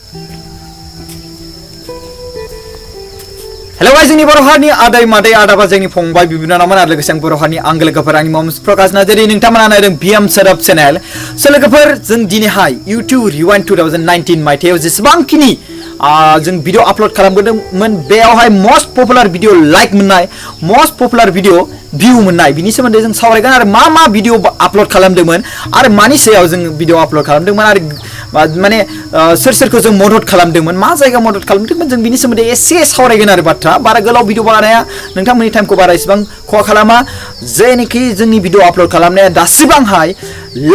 hello guys जोंनि बर' हारिनि आदै मादै आदाबा जोंनि फंबाय बिबिनानावमोन आरो लोगोसे आं बर' हारिनि आंगो लोगोफोर आंनि मुं प्रकाश नार्जारी नोंथांमोना नायदों बिएम सोदोब चेनेल स लोगोफोर जों दिनैहाय इउटिउब रिवाइन्ड 2019 मायथाइयाव जेसेबांखिनि जों भिडिअ आपल'ड खालामबोदोंमोन बेयावहाय मस्ट पपुलार भिडिअ लाइक मोननाय मस्ट पपुलार भिडिअ भिउ मोननाय बिनि सोमोन्दै जों सावरायगोन आरो मा भिडिअ आपल'ड खालामदोंमोन आरो मानि सायाव जों भिडिअ आपल'ड खालामदोंमोन आरो माने सोर सोरखौ जों मदद खालामदोंमोन मा जायगा मदद खालामदोंमोन जों बिनि सोमोन्दै एसे सावरायगोन आरो बाथ्रा बारा गोलाव भिडिअ बानायनाया नोंथांमोननि टाइमखौ बारा इसेबां खहा खालामा जेनोखि जोंनि भिडिअ आपल'ड खालामनाया दासिबांहाय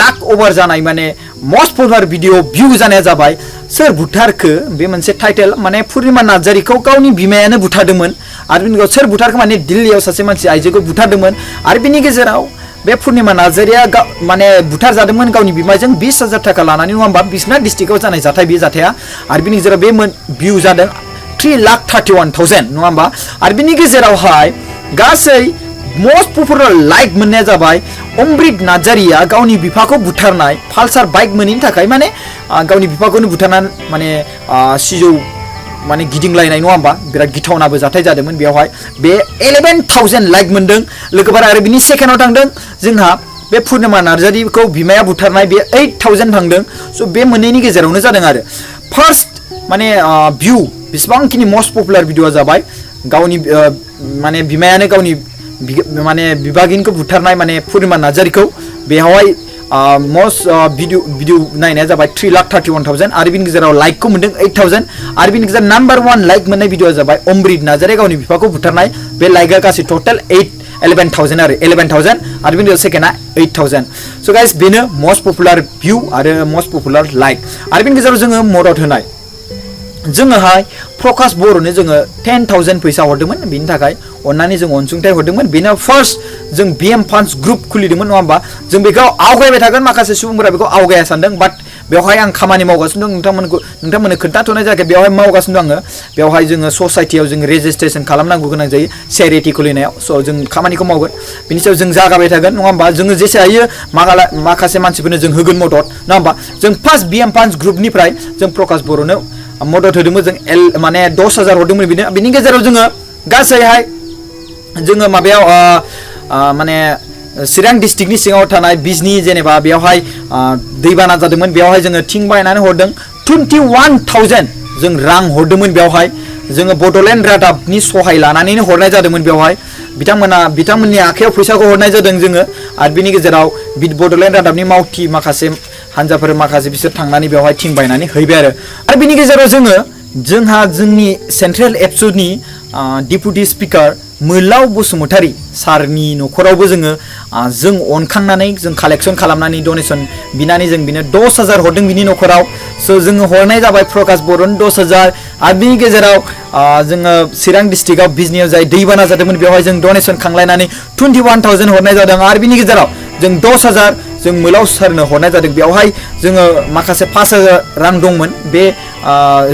लाख अभार जानाय माने मस्ट पपुलार भिडिअ भिउ जानाया जाबाय सोर बुथारखो बे मोनसे टाइटेल माने पुर्णिमा नार्जारीखौ गावनि बिमायानो बुथारदोंमोन आरो बिनि सोर बुथारखो माने दिल्लीयाव सासे मानसि आइजोखौ बुथारदोंमोन आरो बिनि गेजेराव बे पुर्णिमा नार्जारीया माने बुथार जादोंमोन गावनि बिमाजों 20,000 थाखा लानानै नङा होमबा बिसना डिस्ट्रिक्टआव जानाय जाथाय बे जाथाया आरो बिनि गेजेराव बे भिउ जादों 3,31,000 नङा होमबा आरो बिनि गेजेरावहाय गासै मस्ट पपुलार लाइक मोननाया जाबाय अमृत नार्जारीया गावनि बिफाखौ बुथारनाय पालसार बाइक मोनैनि थाखाय माने गावनि बिफाखौनो बुथारनानै माने सिजौ माने गिदिंलायनाय नङा होमबा बिराद गिथावनाबो जाथाय जादोंमोन बेयावहाय बे 11,000 लाइक मोनदों लोगोफोर आरो बिनि सेकेन्डआव थांदों जोंहा बे पुर्णिमा नार्जारीखौ बिमाया बुथारनाय बे 8,000 थांदों स' बे मोननैनि गेजेरावनो जादों आरो फार्स्ट माने भिउ बेसेबांखिनि मस्ट पपुलार भिडिअआ जाबाय गावनि माने बिमायानो गावनि माने बिबागिनखौ बुथारनाय माने पुर्णिमा नार्जारीखौ बेयावहाय मस्ट भिडिअ नायनाया जाबाय 3,31,000 आरो बिनि गेजेराव लाइकखौ मोनदों 8,000 आरो बिनि गेजेराव नाम्बार 1 लाइक मोननाय भिडिअआ जाबाय अमृत नार्जारी गावनि बिफाखौ बुथारनाय बे लाइकआ गासै टटेल 11,000 आरो 11,000 आरो बिनि सेकेन्डआ 8,000 स' गाइस बेनो मस्ट पपुलार भिउ आरो मस्ट पपुलार लाइक आरो बिनि गेजेराव जोङो मदद होनाय जोङोहाय प्रकाश बर'नो जोङो 10,000 फैसा हरदोंमोन बेनि थाखाय अन्नानै जों अनसुंथाइ हरदोंमोन बेनो फार्स्ट जों बिएम फान्ड्स ग्रुप खुलिदोंमोन नङा होमबा जों बेखौ आवगायबाय थागोन माखासे सुबुंफोरा बेखौ आवगाया सानदों बाट बेवहाय आं खामानि मावगासिनो दं नोंथांमोननो खोन्थाथ'नाय जायाखै बेवहाय मावगासिनो दं आङो बेवहाय जोङो ससाइटियाव जों रेजिस्ट्रेसन खालामनांगौ गोनां जायो चेरिटि खुलिनायाव स' जों खामानिखौ मावगोन बिनि सायाव जों जागाबाय थागोन नङा होमबा जोङो जेसे हायो माखासे मानसिफोरनो जों होगोन मदद नङा होमबा जों फार्स्ट बिएम फान्ड्स ग्रुपनिफ्राय जों प्रकाश बर'नो मदद होदोंमोन जों माने 10,000 हरदोंमोन बिनि गेजेराव जोङो गासैहाय जोङो माबायाव माने चिरां डिस्ट्रिक्टनि सिङाव थानाय बिजनि जेनेबा बेयावहाय दैबाना जादोंमोन बेयावहाय जोङो थिं बायनानै हरदों 21,000 जों रां हरदोंमोन बेयावहाय जोङो बड'लेण्ड रादाबनि सहाय लानानैनो हरनाय जादोंमोन बेयावहाय बिथांमोननि आखायाव फैसाखौ हरनाय जादों जोङो आरो बिनि गेजेराव बड'लेण्ड रादाबनि मावथि माखासे हान्जाफोर माखासे बिसोर थांनानै बेवहाय थिं बायनानै हैबाय आरो बिनि गेजेराव जोंहा जोंनि सेन्ट्रेल एबसुनि डिपुटि स्पिकार मोलाव बसुमतारी सारनि न'खरावबो जों अनखांनानै जों कालेक्सन खालामनानै डनेसन बिनानै जों बिनो 10,000 हरदों बिनि न'खराव स' जोङो हरनाय जाबाय प्रकाश बर'नो 10,000 आरो बिनि गेजेराव जोङो चिरां डिस्ट्रिक्टआव बिजनियाव जाय दैबाना जादोंमोन बेवहाय जों डनेसन खांलायनानै 21,000 हरनाय जादों आरो बिनि गेजेराव जों 10,000 जों मोलाव सारनो हरनाय जादों बेवहाय जोङो माखासे 5,000 रां दंमोन बे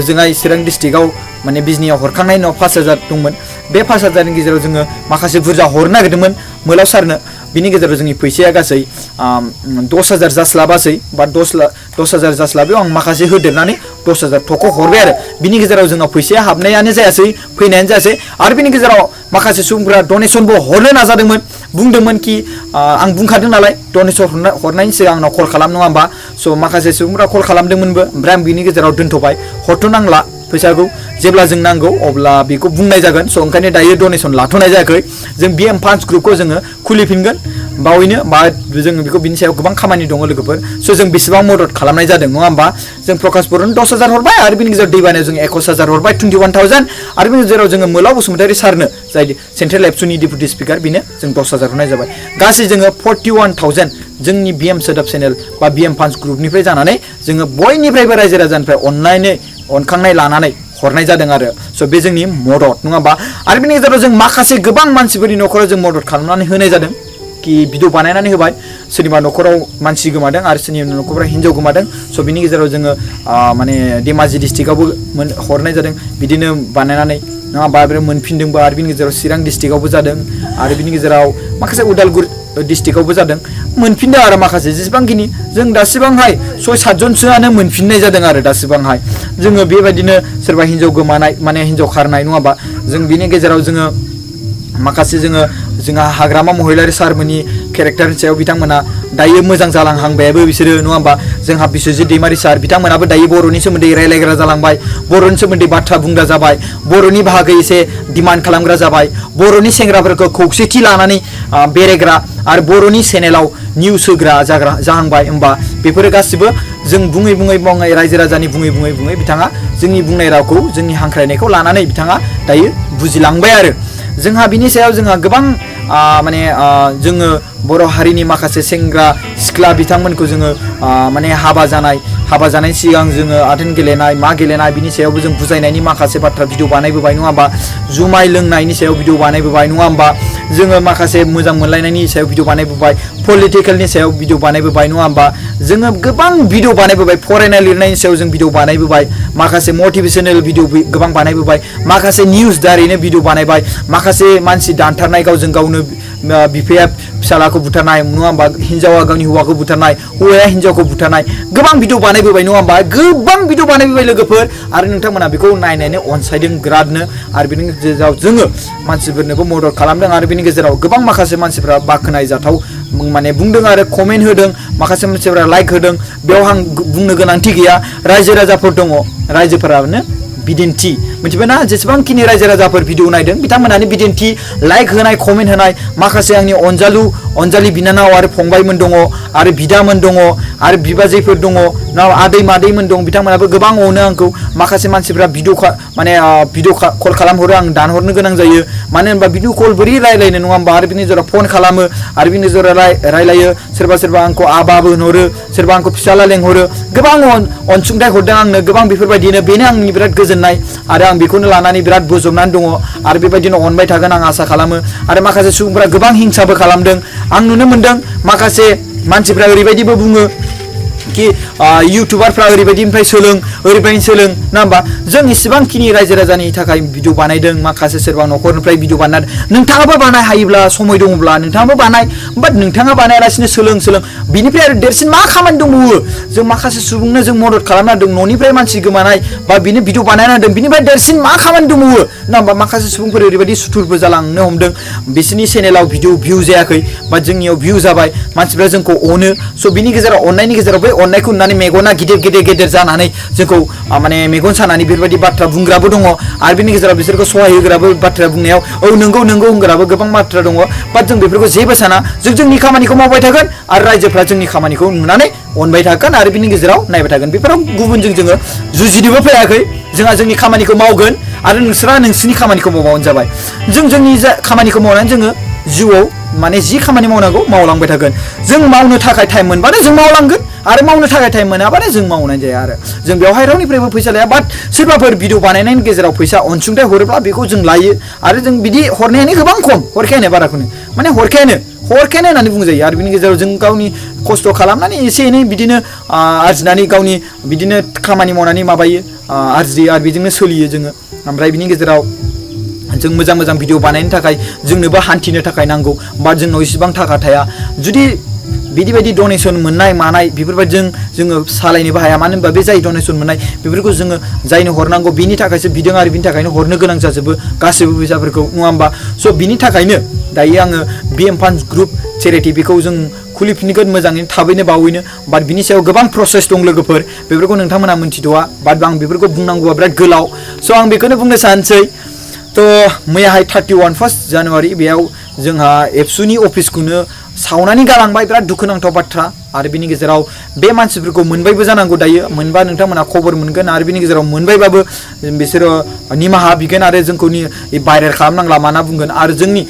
जोंहा चिरां डिस्ट्रिक्टआव माने बिजनियाव हरखांनायनि उनाव 5,000 दंमोन बे 5,000नि गेजेराव जोङो माखासे बुरजा हरनो नागिरदोंमोन मोलाव सारनो बिनि गेजेराव जोंनि फैसाया गासै 10,000 जास्लाबासै बा 10,000 जास्लाबायाव आं माखासे होदेरनानै 10,000 थख' हरबाय आरो बिनि गेजेराव जोंनाव फैसाया हाबनायानो जायासै फैनायानो जायासै आरो बिनि गेजेराव माखासे सुबुंफोरा डनेसनबो हरनो नाजादोंमोन बुंदोंमोन कि आं बुंखादों नालाय डनेसन हरनायनि सिगां आंनाव कल खालाम नङा होमबा स' माखासे सुबुंफोरा कल खालामदोंमोनबो ओमफ्राय आं बिनि गेजेराव दोनथ'बाय हरथ'नांला फैसाखौ जेब्ला जों नांगौ अब्ला बेखौ बुंनाय जागोन स' ओंखायनो दायो डनेसन लाथ'नाय जायाखै जों बिएम फान्ड्स ग्रुपखौ जोङो खुलिफिनगोन बावैनो बा जों बेखौ बिनि सायाव गोबां खामानि दङ लोगोफोर स' जों बेसेबां मदद खालामनाय जादों नङा होमबा जों प्रकाश बर'नो 10,000 हरबाय आरो बिनि गेजेराव दैबानायाव जों 21,000 हरबाय 21,000 आरो बिनि गेजेराव जोङो मोलाव बसुमतारी सारनो जाय सेन्ट्रेल एबसुनि डिपुटि स्पिकार बेनो जों 10,000 हरनाय जाबाय गासै जोङो 41,000 जोंनि बिएम सोदोब चेनेल बा बिएम फान्ड्स ग्रुपनिफ्राय जानानै जोङो बयनिफ्रायबो रायजो राजानिफ्राय अनखांनाय लानानै हरनाय जादों आरो स' बे जोंनि मदद नङा होमबा आरो बिनि गेजेराव जों माखासे गोबां मानसिफोरनि न'खराव जों मदद खालामनानै होनाय जादों कि भिडिअ बानायनानै होबाय सोरनिबा न'खराव मानसि गोमादों आरो सोरनिबा न'खराव हिन्जाव गोमादों स' बिनि गेजेराव जोङो माने धेमाजि डिस्ट्रिक्टआवबो हरनाय जादों बिदिनो बानायनानै नङा होमबा मोनफिनदोंबो आरो बिनि गेजेराव चिरां डिस्ट्रिक्टआवबो जादों आरो बिनि गेजेराव माखासे डिस्ट्रिक्टआवबो जादों मोनफिनदों आरो माखासे जेसेबांखिनि जों दासिबांहाय 6-7 जनसोआनो मोनफिननाय जादों आरो दासिबांहाय जोङो बेबायदिनो सोरबा हिन्जाव गोमानाय माने हिन्जाव खारनाय नङाबा जों बिनि गेजेराव जोङो माखासे जोंहा हाग्रामा महिलारि सारमोननि केरेक्टारनि सायाव बिथांमोना दायो मोजां जालांहांबायबो बिसोरो नङा होमबा जोंहा बिश्वजित दैमारि सार बिथांमोनाबो दायो बर'नि सोमोन्दै रायलायग्रा जालांबाय बर'नि सोमोन्दै बाथ्रा बुंग्रा जाबाय बर'नि बाहागो एसे डिमान्ड खालामग्रा जाबाय बर'नि सेंग्राफोरखौ खौसेथि लानानै बेरायग्रा आरो बर'नि चेनेलाव निउस होग्रा जाहांबाय होमबा बेफोरो गासिबो जों बुङै रायजो राजानि बुङै बिथाङा जोंनि बुंनाय रावखौ जोंनि हांख्रायनायखौ लानानै बिथाङा दायो बुजिलांबाय आरो जोंहा बिनि सायाव जोंहा गोबां माने जोङो बर' हारिनि माखासे सेंग्रा सिख्ला बिथांमोनखौ जोङो माने हाबा जानायनि सिगां जोङो आथोन गेलेनाय मा गेलेनाय बिनि सायावबो जों बुजायनायनि माखासे बाथ्रा भिडिअ बानायबोबाय नङा होमबा जुमाय लोंनायनि सायाव भिडिअ बानायबोबाय नङा होमबा जोङो माखासे मोजां मोनलायनायनि सायाव भिडिअ बानायबोबाय पलिटिकेलनि सायाव भिडिअ बानायबोबाय नङा होमबा जोङो गोबां भिडिअ बानायबोबाय फरायनाय लिरनायनि सायाव जों भिडिअ बानायबोबाय माखासे मटिभेशनेल भिडिअ गोबां बानायबोबाय माखासे निउस दारैनो भिडिअ बानायबाय माखासे मानसि दानथारनाय गावजों गावनो बिफाया फिसालाखौ बुथारनाय नङा होमबा हिन्जावा गावनि हौवाखौ बुथारनाय हौवाया हिन्जावखौ बुथारनाय गोबां भिडिअ बानायबोबाय नङा होमबा गोबां भिडिअ बानायबोबाय लोगोफोर आरो नोंथांमोना बेखौ नायनानै अनसायदों बिरादनो आरो बेनि गेजेराव जोङो मानसिफोरनोबो मदद खालामदों आरो बेनि गेजेराव गोबां माखासे मानसिफ्रा बाख्नाय जाथाव माने बुंदों आरो कमेन्ट होदों माखासे मानसिफ्रा लाइक होदों बेयाव आं बुंनो गोनांथि गैया रायजो राजाफोर दङ रायजोफोरानो बिदिन्थि मिथिबायना जेसेबांखिनि रायजो राजाफोर भिडिअ नायदों बिथांमोनानो बिदिन्थि लाइक होनाय कमेन्ट होनाय माखासे आंनि अनजालि बिनानाव आरो फंबायमोन दङ आरो बिदामोन दङ आरो बिबाजैफोर दङ आदै मादैमोन दं बिथांमोनाबो गोबां अनो आंखौ माखासे मानसिफ्रा भिडिअ कल खालामहरो आं दानहरनो गोनां जायो मानो होनबा भिडिअ कल बोरै रायलायनो नङा होमबा आरो बिनि गेजेराव फन खालामो आरो बिनि गेजेराव रायलायो सोरबा आंखौ आबाबो होनहरो सोरबा आंखौ फिसाला लेंहरो गोबां अनसुंथाइ हरदों आंनो गोबां बेफोरबायदिनो बेनो आंनि बिराद गोजोननाय आरो आं बेखौनो लानानै बिराद बोजबनानै दङ आरो बेबायदिनो अनबाय थागोन आं आसा खालामो आरो माखासे सुबुंफोरा गोबां हिंसाबो खालामदों आं नुनो मोनदों माखासे मानसिफ्रा ओरैबायदिबो बुङो कि इउटुबारफ्रा ओरैबायदिनिफ्राय ओरैबायदि सोलों ना होमबा जों इसेबांखिनि रायजो राजानि थाखाय भिडिअ बानायदों माखासे सोरबा न'खरनिफ्राय भिडिअ बानायदों नोंथाङाबो बानाय हायोब्ला समय दङब्ला नोंथाङाबो बानाय बाट नोंथाङा बानायालासिनो सोलों बिनिफ्राय आरो देरसिन मा खामानि दंबावो जों माखासे सुबुंनो जों मदद खालामना होदों न'निफ्राय मानसि गोमानाय बा बिनो भिडिअ बानायना होदों बिनिफ्राय देरसिन मा खामानि दंबावो ना होमबा माखासे सुबुंफोर ओरैबायदि सुथुरबो जालांनो हमदों बिसोरनि चेनेलाव भिडिअ भिउ जायाखै बा जोंनियाव भिउ जाबाय मानसिफ्रा जोंखौ अनो स' बिनि गेजेराव अननायनि गेजेराव बै अननायखौ नुनानै मेगना गिदिर जानानै जोंखौ माने मेगन सानानै बेफोरबायदि बाथ्रा बुंग्राबो दङ आरो बिनि गेजेराव बिसोरखौ सहाय होग्राबो बाथ्रा बुंनायाव औ नंगौ होनग्राबो गोबां बाथ्रा दङ बाट जों बेफोरखौ जेबो साना जों जोंनि खामानिखौ मावबाय थागोन आरो रायजोफ्रा जोंनि खामानिखौ नुनानै अनबाय थागोन आरो बिनि गेजेराव नायबाय थागोन बेफोराव गुबुनजों जोङो जुजिनोबो फैयाखै जोंहा जोंनि खामानिखौ मावगोन आरो नोंसोरा नोंसिनि खामानिखौ मावबानो जाबाय जों जोंनि खामानिखौ मावनानै जोङो जिउआव माने जि खामानि मावनांगौ मावलांबाय थागोन जों मावनो थाखाय टाइम मोनबानो जों मावलांगोन आरो मावनो थाखाय टाइम मोनाबानो जों मावनाय जाया आरो जों बेवहाय रावनिफ्रायबो फैसा लाया बाट सोरबाफोर भिडिअ बानायनायनि गेजेराव फैसा अनसुंथाइ हरोब्ला बेखौ जों लायो आरो जों बिदि हरनायानो गोबां खम हरखायानो बाराखौनो माने हरखायानो होननानै बुंजायो आरो बिनि गेजेराव जों गावनि खस्थ' खालामनानै एसे एनै बिदिनो आरजिनानै गावनि बिदिनो खामानि मावनानै माबायो आरजियो आरो बेजोंनो सोलियो जोङो ओमफ्राय बिनि गेजेराव जों मोजां भिडिअ बानायनो थाखाय जोंनोबो हान्थिनो थाखाय नांगौ बाट जोंनाव इसेबां थाखा थाया जुदि बिदि डनेसन मोननाय मानाय बेफोरबायदिजों जोङो सालायनोबो हाया मानो होनबा बे जाय डनेसन मोननाय बेफोरखौ जोङो जायनो हरनांगौ बिनि थाखायसो बिदों आरो बिनि थाखायनो हरनो गोनां जाजोबो गासैबो फैसाफोरखौ नङा होमबा स' बिनि थाखायनो दायो आङो BM फान्ड ग्रुप चेरिटि बेखौ जों खुलिफिनगोन मोजाङैनो थाबैनो बावैनो बाट बिनि सायाव गोबां प्रसेस दं लोगोफोर बेफोरखौ नोंथांमोना मिन्थिथ'वा बाट आं बेफोरखौ बुंनांगौआ बिराद गोलाव स' आं बेखौनो बुंनो सानसै थ' मैयाहाय 31 जानुवारि बेयाव जोंहा एबसुनि अफिसखौनो सावनानै गालांबाय बिराद दुखुनांथाव बाथ्रा आरो बिनि गेजेराव बे मानसिफोरखौ मोनबायबो जानांगौ दायो मोनबा नोंथांमोना खबर मोनगोन आरो बिनि गेजेराव मोनबायबाबो बिसोरो निमाहा बिगोन आरो जोंखौ भाइरेल खालामनांला माना बुंगोन आरो जोंनि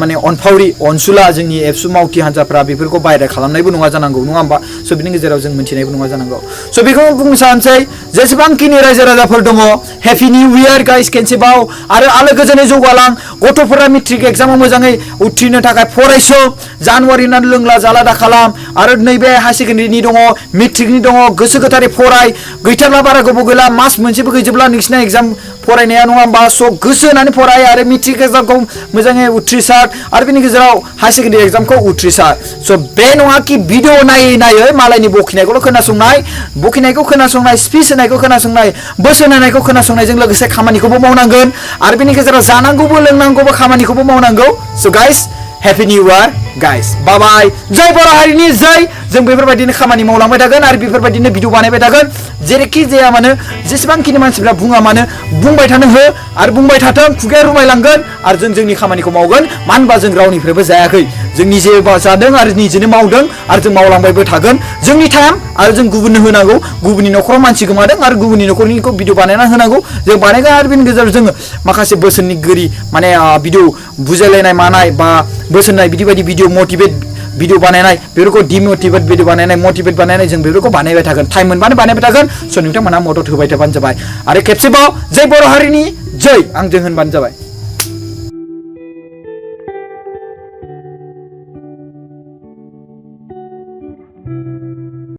माने अनफावरि अनसुला जोंनि एबसु मावथि हान्जाफ्रा बेफोरखौ भाइरेल खालामनायबो नङा जानांगौ नङा होमबा स' बिनि गेजेराव जों मिथिनायबो नङा जानांगौ स' बेखौ बुंनो सानसै जेसेबांखिनि रायजो राजाफोर दङ हेपि निउ इयार गाइस खेनसेबाव आरो आलो गोजोनै जौगालां गथ'फोरा मेट्रिक एग्जामाव मोजाङै उथ्रिनो थाखाय फरायसो जानुवारि होननानै लोंला जाला दा खालाम आरो नै नैबे हाई सेकेन्डारिनि दङ मेट्रिकनि दङ गोसो गोथारै फराय गैथारला बारा गोबाव गैला मास मोनसेबो गैजोबला नोंसिना एग्जाम फरायनाया नङा होमबा स' गोसो होनानै फराय आरो मेट्रिक एग्जामखौ मोजाङै उथ्रिसार आरो बेनि गेजेराव हाई सेकेन्डारि एग्जामखौ उथ्रिसार स' बे नङा कि भिडिअ नायै नायै मालायनि बखिनायखौल' खोनासंनाय स्पिच होनायखौ खोनासंनाय बोसोन होनायखौ खोनासंनायजों लोगोसे खामानिखौबो मावनांगोन आरो बेनि गेजेराव जानांगौबो लोंनांगौबो खामानिखौबो मावनांगौ स' guys happy new year guys bye bye जय बर' हारिनि जय जों बेफोरबायदिनो खामानि मावलांबाय थागोन आरो बेफोरबायदिनो भिडिअ बानायबाय थागोन जेरैखि जाया मानो जेसेबांखिनि मानसिफ्रा बुङा मानो बुंबाय थानो हो आरो बुंबाय थाथों खुगाया रुमायलांगोन आरो जों जोंनि खामानिखौ मावगोन मानो होनबा जों रावनिफ्रायबो जायाखै जों निजे जादों आरो निजेनो मावदों आरो जों मावलांबायबो थागोन जोंनि टाइम आरो जों गुबुननो होनांगौ गुबुननि न'खराव मानसि गोमादों आरो गुबुननि न'खरनिखौ भिडिअ बानायना होनांगौ जों बानायगोन आरो बेनि गेजेराव जोङो माखासे बोसोननिगिरि माने भिडिअ बुजायलायनाय मानाय बा बोसोननाय बिदि बायदि भिडिअ मटिभेट भिडिअ बानायनाय बेफोरखौ डिमटिभेट भिडिअ बानायनाय मटिभेट बानायनाय जों बेफोरखौ बानायबाय थागोन टाइम मोनबानो बानायबाय थागोन स' नोंथांमोनहा मदद होबाय थाबानो जाबाय आरो खेबसेबाव जय बर' हारिनि जय आंजों होनबानो जाबाय